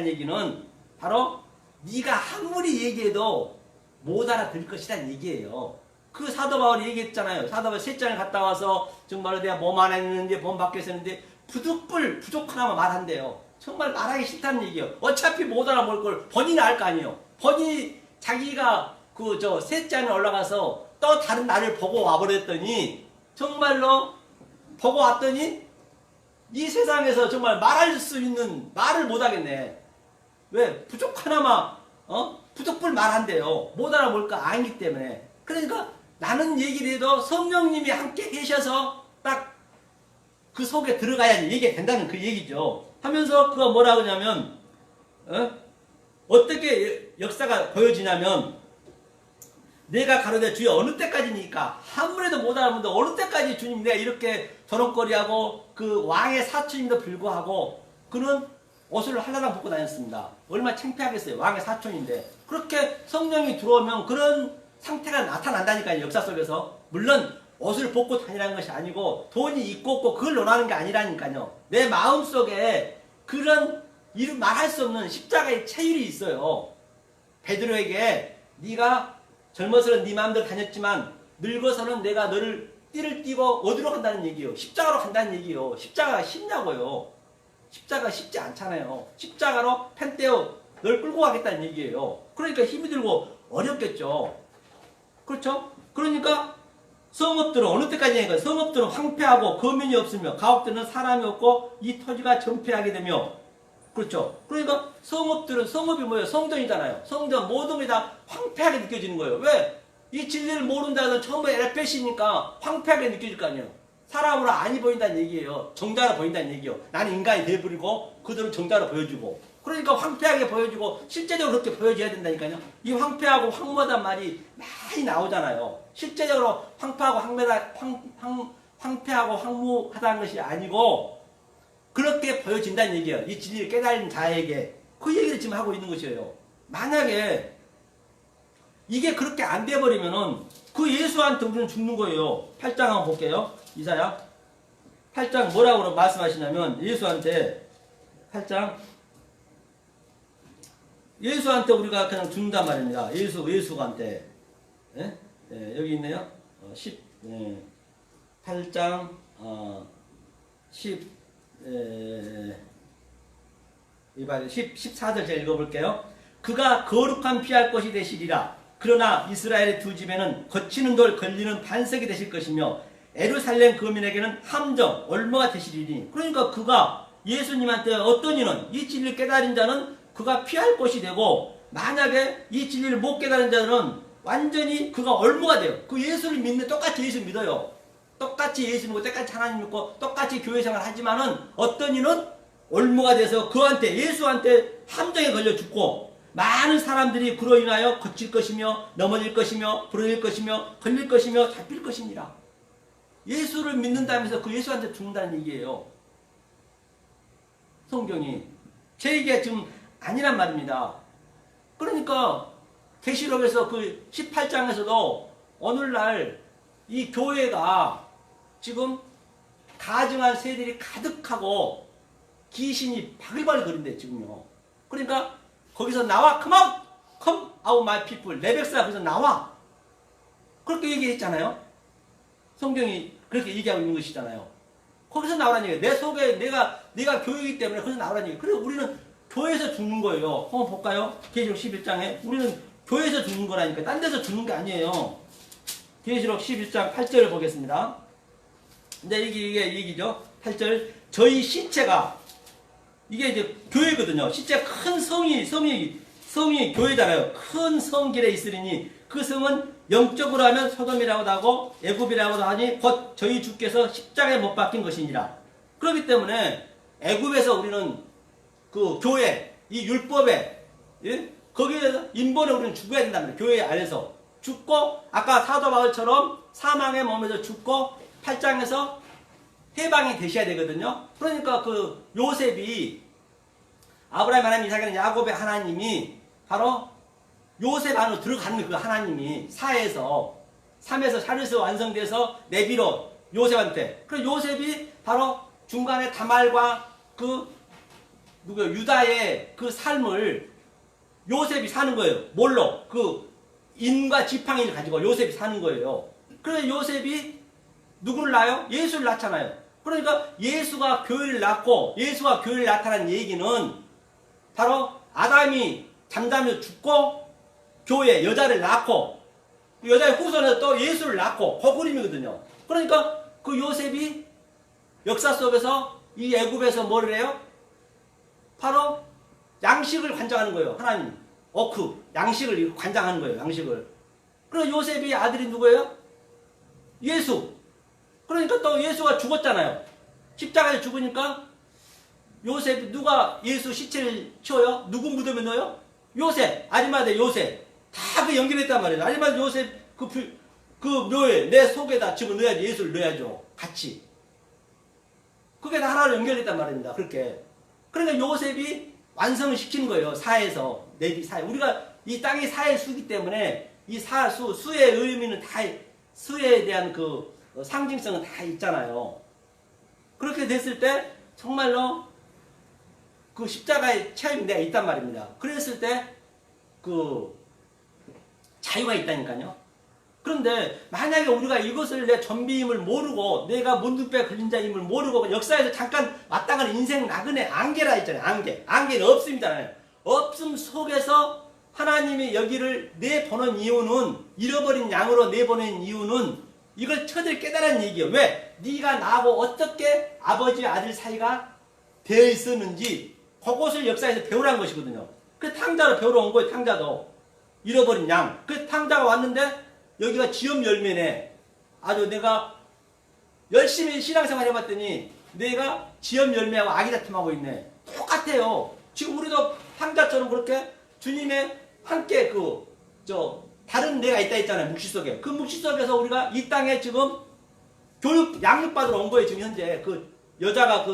얘기는 바로 네가 아무리 얘기해도 못 알아들을 것이라는 얘기예요. 그 사도 바울이 얘기했잖아요. 사도 바울 3장을 갔다 와서 정말로 내가 몸 안에 있는데 몸 밖에 있었는데 부족 하나만 말한대요. 정말 말하기 싫다는 얘기예요. 어차피 못 알아볼 걸 본인이 알 거 아니에요. 본인이 자기가 셋째 안에 올라가서 또 다른 나를 보고 와버렸더니 정말로 보고 왔더니 이 세상에서 정말 말할 수 있는 말을 못 하겠네. 왜? 부족 하나만 부족불 말한대요. 못 알아볼 거 아니기 때문에. 그러니까 나는 얘기를 해도 성령님이 함께 계셔서 딱 그 속에 들어가야지 얘기가 된다는 그 얘기죠. 하면서 그가 뭐라고 하냐면 어떻게 역사가 보여지냐면 내가 가로되 주여 어느 때까지니까 아무래도 못 알아보는데 어느 때까지 주님 내가 이렇게 저런거리하고 그 왕의 사촌임도 불구하고 그는 옷을 한라당 벗고 다녔습니다. 얼마나 창피하겠어요. 왕의 사촌인데. 그렇게 성령이 들어오면 그런 상태가 나타난다니까요. 역사 속에서. 물론 옷을 벗고 다니라는 것이 아니고 돈이 있고 없고 그걸 원하는 게 아니라니까요. 내 마음속에 그런 말할 수 없는 십자가의 체율이 있어요. 베드로에게 네가 젊어서는 네 마음대로 다녔지만 늙어서는 내가 너를 띠를 띠고 어디로 간다는 얘기예요. 십자가로 간다는 얘기예요. 십자가가 쉽냐고요. 십자가 쉽지 않잖아요. 십자가로 펜 떼어 널 끌고 가겠다는 얘기예요. 그러니까 힘이 들고 어렵겠죠. 그렇죠? 그러니까 성읍들은 어느 때까지 하니까 성읍들은 황폐하고 거민이 없으며 가옥들은 사람이 없고 이 토지가 정폐하게 되며 그렇죠? 그러니까 성읍들은 성읍이 뭐예요? 성전이잖아요. 성전 모든 게 다 황폐하게 느껴지는 거예요. 왜? 이 진리를 모른다는 전부 엘페시니까 황폐하게 느껴질 거 아니에요. 사람으로 아니 보인다는 얘기예요. 정자로 보인다는 얘기예요. 나는 인간이 돼버리고 그들은 정자로 보여주고 그러니까 황폐하게 보여주고 실제적으로 그렇게 보여줘야 된다니까요. 이 황폐하고 황무하단 말이 많이 나오잖아요. 실제적으로 황폐하고 황무하다는 것이 아니고 그렇게 보여진다는 얘기예요. 이 진리를 깨달은 자에게 그 얘기를 지금 하고 있는 것이에요. 만약에 이게 그렇게 안 돼버리면은 그 예수한테 우리는 죽는 거예요. 8장 한번 볼게요. 이사야 8장 뭐라고 말씀하시냐면 예수한테 8장 예수한테 우리가 그냥 죽는단 말입니다. 예수한테 예? 예, 여기 있네요. 8장 14절 제가 읽어볼게요. 그가 거룩한 피할 것이 되시리라. 그러나 이스라엘의 두 집에는 거치는 돌 걸리는 반석이 되실 것이며 예루살렘 거민에게는 함정 올무가 되시리니. 그러니까 그가 예수님한테 어떤 이는 이 진리를 깨달은 자는 그가 피할 것이 되고 만약에 이 진리를 못 깨달은 자는 완전히 그가 올무가 돼요. 그 예수를 믿는 똑같이 예수 믿어요. 똑같이 예수 믿고 똑같이 하나님 믿고 똑같이 교회 생활 하지만은 어떤 이는 올무가 돼서 그한테 예수한테 함정에 걸려 죽고 많은 사람들이 그로 인하여 거칠 것이며 넘어질 것이며 부러질 것이며 걸릴 것이며 잡힐 것입니다. 예수를 믿는다면서 그 예수한테 죽는다는 얘기예요. 성경이 제 얘기가 지금 아니란 말입니다. 그러니까 계시록에서 그 18장에서도 오늘날 이 교회가 지금 가증한 새들이 가득하고 귀신이 바글바글 거린대 지금요. 그러니까 거기서 나와 come out my people 내 백성아 거기서 나와 그렇게 얘기했잖아요. 성경이 그렇게 얘기하고 있는 것이잖아요. 거기서 나오라는 얘기예요. 내 속에 내가 교회이기 때문에 거기서 나오라는 얘기예요. 그래서 우리는 교회에서 죽는 거예요. 한번 볼까요? 계시록 11장에 우리는 교회에서 죽는 거라니까 딴 데서 죽는 게 아니에요. 계시록 11장 8절을 보겠습니다. 근데 이게 얘기죠. 8절 저희 신체가 이게 이제 교회거든요. 실제 큰 성이 교회잖아요. 큰 성길에 있으리니 그 성은 영적으로 하면 소돔이라고도 하고 애굽이라고도 하니 곧 저희 주께서 십자가에 못 박힌 것이니라. 그렇기 때문에 애굽에서 우리는 그 교회 이 율법에 예? 거기에서 인본에 우리는 죽어야 된단 말이에요. 교회 안에서 죽고 아까 사도 바울처럼 사망의 몸에서 죽고 8장에서 해방이 되셔야 되거든요. 그러니까 그 요셉이 아브라함 하나님 이삭이라는 야곱의 하나님이 바로 요셉 안으로 들어가는 그 하나님이 4에서 3에서 4에서 완성돼서 내비로 요셉한테 그래서 요셉이 바로 중간에 다말과 유다의 그 삶을 요셉이 사는 거예요. 뭘로? 그 인과 지팡이를 가지고 요셉이 사는 거예요. 그래서 요셉이 누구를 낳아요? 예수를 낳잖아요. 그러니까 예수가 교회를 낳고 예수가 교회를 낳다는 얘기는 바로 아담이 잠자며 죽고 교회 여자를 낳고 여자의 후손에서 또 예수를 낳고 그 그림이거든요. 그러니까 그 요셉이 역사 속에서 이 애굽에서 뭐를 해요? 바로 양식을 관장하는 거예요. 하나님 양식을 관장하는 거예요. 양식을. 그리고 요셉이 아들이 누구예요? 예수. 그러니까 또 예수가 죽었잖아요. 십자가에 죽으니까 요셉 누가 예수 시체를 치워요? 누구 무덤에 넣어요? 요셉. 아리마대 요셉. 다 그 연결했단 말이에요. 아리마대 요셉 그 묘에 내 속에다 집어넣어야지. 예수를 넣어야죠. 같이. 그게 다 하나로 연결했단 말입니다. 그렇게. 그러니까 요셉이 완성을 시키는 거예요. 사에서 내비 사에. 우리가 이 땅이 사의 수기 때문에 이 수의 의미는 다 수에 대한 그 상징성은 다 있잖아요. 그렇게 됐을 때 정말로 그 십자가의 체험이 내가 있단 말입니다. 그랬을 때 그 자유가 있다니까요. 그런데 만약에 우리가 이것을 내 전비임을 모르고 내가 문둥병에 걸린 자임을 모르고 역사에서 잠깐 왔다 가는 인생 나그네 안개라 했잖아요. 안개는 없음이잖아요. 없음 속에서 하나님이 여기를 내보낸 이유는, 잃어버린 양으로 내보낸 이유는 이걸 처들 깨달은 얘기예요. 왜? 네가 나하고 어떻게 아버지 아들 사이가 되어 있었는지 그것을 역사에서 배우라는 것이거든요. 그 탕자로 배우러 온 거예요. 탕자도 잃어버린 양. 그 탕자가 왔는데 여기가 지엄 열매네. 아주 내가 열심히 신앙생활 해봤더니 내가 지엄 열매하고 아기 다툼하고 있네. 똑같아요. 지금 우리도 탕자처럼 그렇게 주님의 함께 다른 내가 있다 했잖아요. 묵시 속에. 그 묵시 속에서 우리가 이 땅에 지금 양육받으러 온 거예요. 지금 현재. 그 여자가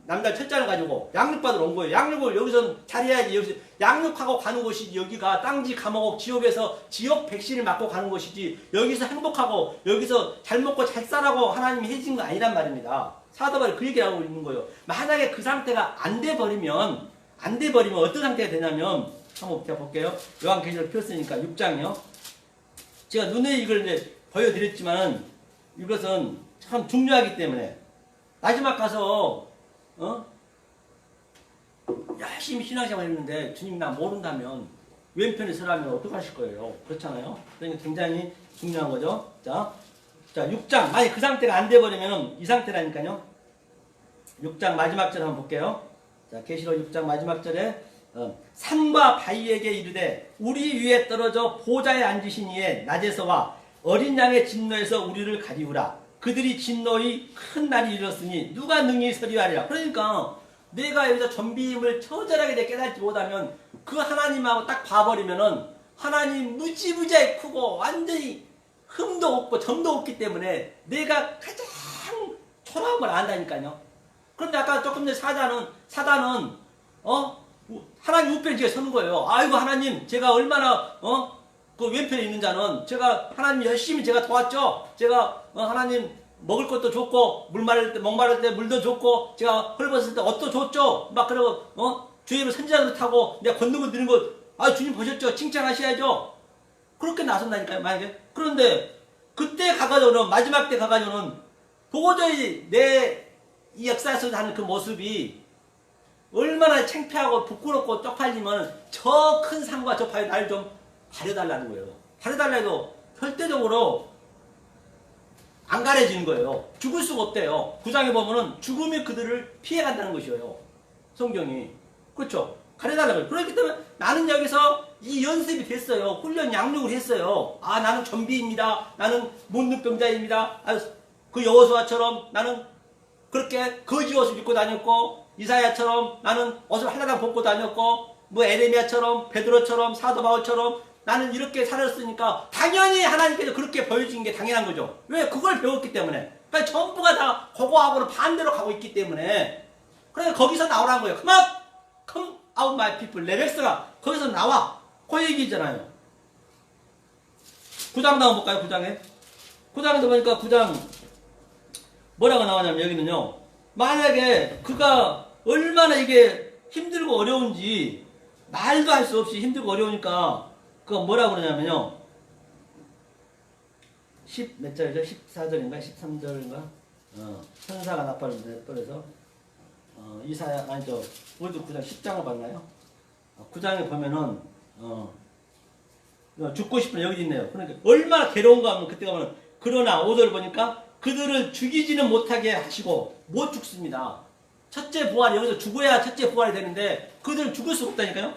남자 첫째를 가지고 양육받으러 온 거예요. 양육을 여기서 잘해야지. 여기서 양육하고 가는 곳이지. 여기가 땅지 감옥 지옥에서 지옥 백신을 맞고 가는 곳이지. 여기서 행복하고 여기서 잘 먹고 잘 살라고 하나님이 해준 거 아니란 말입니다. 사도 바울이 그 얘기를 하고 있는 거예요. 만약에 그 상태가 안 돼버리면 어떤 상태가 되냐면 한번 제가 볼게요. 요한계시록 폈으니까 6장이요. 제가 눈에 이걸 이제 보여드렸지만은 이것은 참 중요하기 때문에 마지막 가서 열심히 신앙생활 했는데 주님 나 모른다면 왼편에 서라면 어떡하실 거예요? 그렇잖아요. 그러니까 굉장히 중요한 거죠. 자 6장 만약 그 상태가 안 돼버리면 이 상태라니까요. 6장 마지막 절 한번 볼게요. 자 계시록 6장 마지막 절에 산과 바위에게 이르되 우리 위에 떨어져 보좌에 앉으신 이의 낮에서와 어린 양의 진노에서 우리를 가리우라. 그들이 진노의 큰 날이 이르렀으니 누가 능히 서리하리라. 그러니까 내가 여기서 전비임을 처절하게 깨닫지 못하면 그 하나님하고 딱 봐버리면은 하나님 무지무지하게 크고 완전히 흠도 없고 점도 없기 때문에 내가 가장 초라한 걸 안다니까요. 그런데 아까 조금 전에 사단은 하나님 우편 뒤에 서는 거예요. 아이고 하나님 제가 얼마나 그 왼편에 있는 자는 제가 하나님 열심히 제가 도왔죠. 제가 하나님 먹을 것도 줬고 목마를 때 물도 줬고 제가 헐벗을 때 옷도 줬죠. 막 그러고 주님을 선지자로 타고 내가 건너고 드는 것 주님 보셨죠. 칭찬하셔야죠. 그렇게 나선다니까요. 만약에 그런데 그때 가가지고는 마지막 때 가가지고는 도저히 내 이 역사에서 하는 그 모습이 얼마나 창피하고 부끄럽고 쪽팔리면 저 큰 상과 저 바위 날 좀 가려달라는 거예요. 가려달라 해도 절대적으로 안 가려지는 거예요. 죽을 수가 없대요. 9장에 보면은 죽음이 그들을 피해간다는 것이에요. 성경이. 그렇죠? 가려달라는 거예요. 그렇기 때문에 나는 여기서 이 연습이 됐어요. 훈련 양육을 했어요. 나는 전비입니다. 나는 문둥병자입니다. 그 여호수아처럼 나는 그렇게 거지 옷을 입고 다녔고 이사야처럼 나는 옷을 하나당 벗고 다녔고 에레미야처럼 베드로처럼 사도 바울처럼 나는 이렇게 살았으니까 당연히 하나님께서 그렇게 보여주신 게 당연한 거죠. 왜? 그걸 배웠기 때문에. 그러니까 전부가 다 그거하고는 반대로 가고 있기 때문에 그러니까 거기서 나오라는 거예요. Come out my people. 레벡스가 거기서 나와. 그 얘기잖아요. 9장 나와 볼까요? 9장에. 9장에서 보니까 9장 뭐라고 나오냐면 여기는요. 만약에 그가 얼마나 이게 힘들고 어려운지 말도 할 수 없이 힘들고 어려우니까 그거 뭐라고 그러냐면요. 10 몇 절이죠? 14절인가? 13절인가? 천사가 나팔을 떨어서 이사야 우리도 9장 10장을 봤나요? 9장에 보면은 죽고 싶은 여기 있네요. 그러니까 얼마나 괴로운가 하면 그때 가면 그러나 5절 보니까 그들을 죽이지는 못하게 하시고 못 죽습니다. 첫째 부활이 여기서 죽어야 첫째 부활이 되는데 그들은 죽을 수 없다니까요.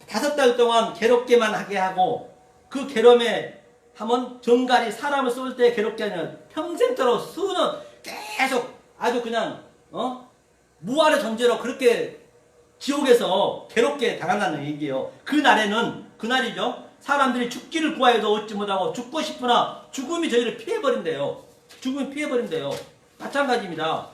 5달 동안 괴롭게만 하게 하고 그 괴로움에 하면 정갈이 사람을 쏠 때 괴롭게 아니라 평생도록 수는 계속 아주 그냥 무한의 존재로 그렇게 지옥에서 괴롭게 당한다는 얘기예요. 그날이죠. 사람들이 죽기를 구하여도 얻지 못하고 죽고 싶으나 죽음이 저희를 피해버린대요. 죽음이 피해버린대요. 마찬가지입니다.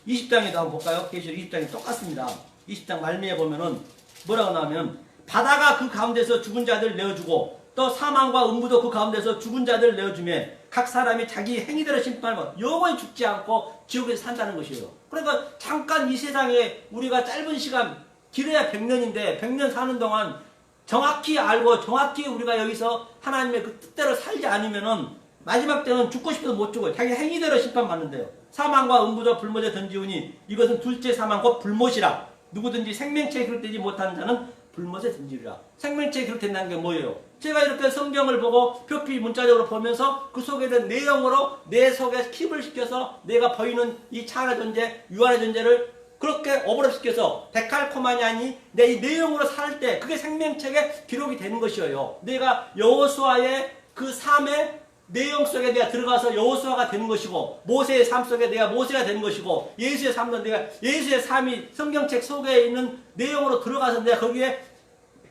20장에도 한번 볼까요? 계시록 20장이 똑같습니다. 20장 말미에 보면은 뭐라고 나오면 바다가 그 가운데서 죽은 자들 내어주고 또 사망과 음부도 그 가운데서 죽은 자들 내어주며 각 사람이 자기 행위대로 심판하며 영원히 죽지 않고 지옥에서 산다는 것이에요. 그러니까 잠깐 이 세상에 우리가 짧은 시간 길어야 100년인데 100년 사는 동안 정확히 알고 정확히 우리가 여기서 하나님의 그 뜻대로 살지 않으면은 마지막 때는 죽고 싶어도 못 죽어요. 자기 행위대로 심판받는데요. 사망과 음부도 불못에 던지우니 이것은 둘째 사망 곧 불못이라. 누구든지 생명체에 그릇되지 못하는 자는 굶어서 든지리라. 생명체에 기록된다는 게 뭐예요? 제가 이렇게 성경을 보고 표피 문자적으로 보면서 그 속에 있는 내용으로 내 속에 킵을 시켜서 내가 보이는 이 차의 존재, 유한의 존재를 그렇게 오버랩시켜서 데칼코마니아니 내 이 내용으로 살 때 그게 생명책에 기록이 되는 것이에요. 내가 여호수아의 그 삶의 내용 속에 내가 들어가서 여호수아가 되는 것이고 모세의 삶 속에 내가 모세가 되는 것이고 예수의 삶도 내가 예수의 삶이 성경책 속에 있는 내용으로 들어가서 내가 거기에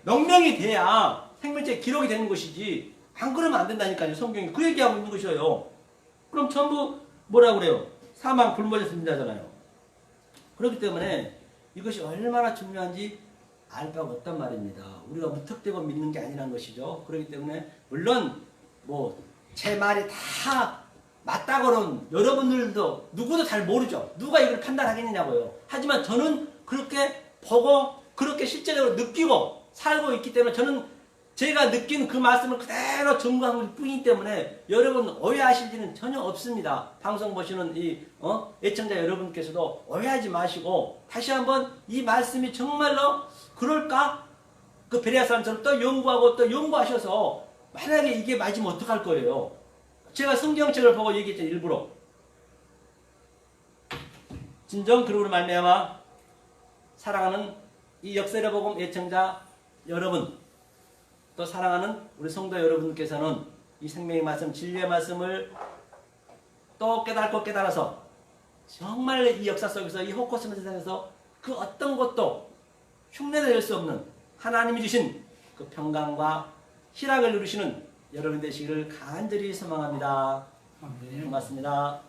명령이 돼야 생명책에 기록이 되는 것이지 안 그러면 안 된다니까요. 성경이 그 얘기하고 있는 것이에요. 그럼 전부 뭐라고 그래요? 사망 굶어졌습니다잖아요. 그렇기 때문에 이것이 얼마나 중요한지 알 바가 없단 말입니다. 우리가 무턱대고 믿는 게 아니란 것이죠. 그렇기 때문에 물론 뭐 제 말이 다 맞다고는 여러분들도 누구도 잘 모르죠. 누가 이걸 판단하겠느냐고요. 하지만 저는 그렇게 보고 그렇게 실제적으로 느끼고 살고 있기 때문에 저는 제가 느낀 그 말씀을 그대로 전가한 뿐이기 때문에 여러분 오해하실 일은 전혀 없습니다. 방송 보시는 이 애청자 여러분께서도 오해하지 마시고 다시 한번 이 말씀이 정말로 그럴까? 그 베레아 사람처럼 또 연구하고 또 연구하셔서 만약에 이게 맞으면 어떡할 거예요? 제가 성경책을 보고 얘기했죠. 일부러. 진정 그러므로 말미암아 사랑하는 이 역사의 복음 애청자 여러분 또 사랑하는 우리 성도 여러분께서는 이 생명의 말씀, 진리의 말씀을 또 깨닫고 깨달아서 정말 이 역사 속에서 이 호코스메 세상에서 그 어떤 것도 흉내낼 수 없는 하나님이 주신 그 평강과 희락을 누리시는 여러분 되시기를 간절히 소망합니다. 고맙습니다.